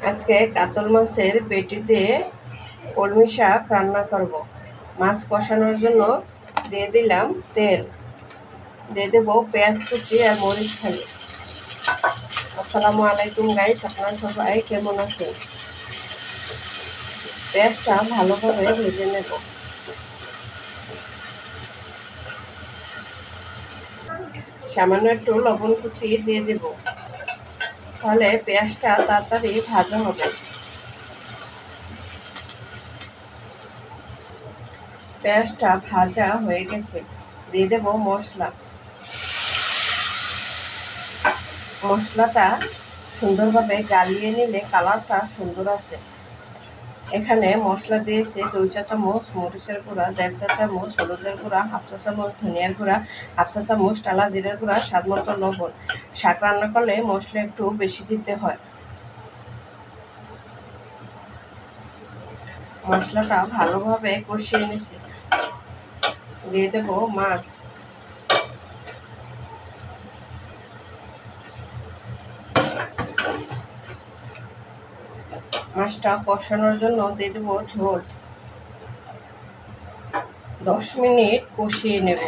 আজকে কাতল মাছের পেটি দিয়ে কলমি শাক রান্না করব। মাছ কষানোর জন্য দিয়ে দিলাম তেল, দিয়ে দেবো পেঁয়াজ কুচি আর মরিচ খালি। আসসালামু আলাইকুম গাইস, আপনারা সবাই কেমন আছেন? পেঁয়াজটা ভালোভাবে ভেজে নেব। সামান্য একটু লবণ কুচি দিয়ে দেব, তাহলে পেঁয়াজটা তাড়াতাড়ি ভাজা হবে। পেঁয়াজটা ভাজা হয়ে গেছে, দিয়ে দেব মশলা। মশলাটা সুন্দরভাবে গালিয়ে নিলে কালারটা সুন্দর আসে। এখানে মশলা দিয়েছে 2 চা চামচ মরিচের গুঁড়া, 1.5 চা চামচ হলুদের গুঁড়া, 1/2 চা চামচ ধনিয়ার গুঁড়া, 1/2 চা চামচ টালা জিরার গুঁড়া, স্বাদ মতো লবণ। শাক রান্না করলে মশলা একটু বেশি দিতে হয়। মশলাটা ভালোভাবে কষিয়ে নিয়েছি, দিয়ে দেবো মাছ। মাছটা কষানোর জন্য দিয়ে দেবো ঝোল। 10 মিনিট কষিয়ে নেব,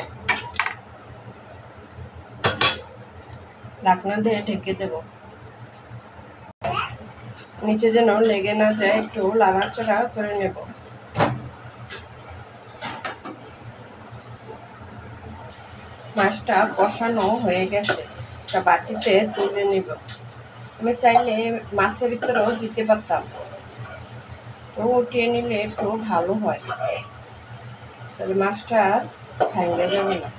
ঢাকনা দিয়ে ঢেকে দেব। নিচে যেন লেগে না যায়, একটু নাড়াচাড়া করে নেব। মাছটা কষানো হয়ে গেছে, একটা বাটিতে তুলে নেব। আমি চাইলে মাছের ভিতরেও দিতে পারতাম, তো উঠিয়ে নিলে একটু ভালো হয়, তবে মাছটা ভেঙে যাবে না।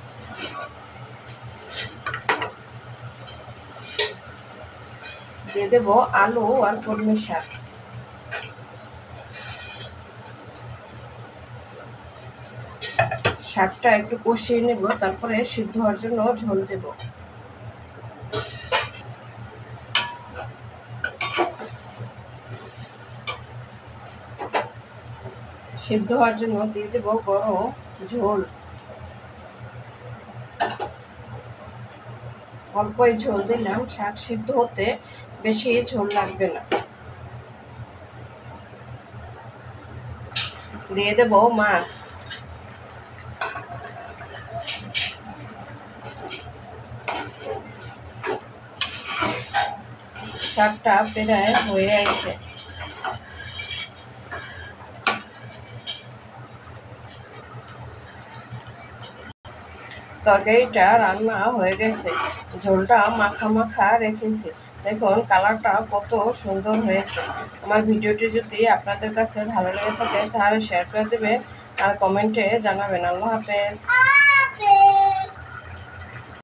দিয়ে দেবো আলু আর কলমি শাক। শাকটা একটু কষিয়ে নেব, তারপরে সিদ্ধ হওয়ার জন্য ঝোল দেব। সিদ্ধ হওয়ার জন্য দিয়ে দেবো গরম ঝোল। অল্পই ঝোল দিলাম, শাক সিদ্ধ হতে বেশি ঝোল লাগবে না। দিয়ে দেবো মাছ। শাকটা প্রায় হয়ে আসছে, তরকারিটা রান্না হয়ে গেছে, ঝোলটা মাখা মাখা রেখেছি। দেখুন কালারটা কত সুন্দর হয়েছে। আমার ভিডিওটি যদি আপনাদের কাছে ভালো লেগে থাকে তাহলে শেয়ার করে দেবেন আর কমেন্টে জানাবেন। আল্লাহ হাফেজ।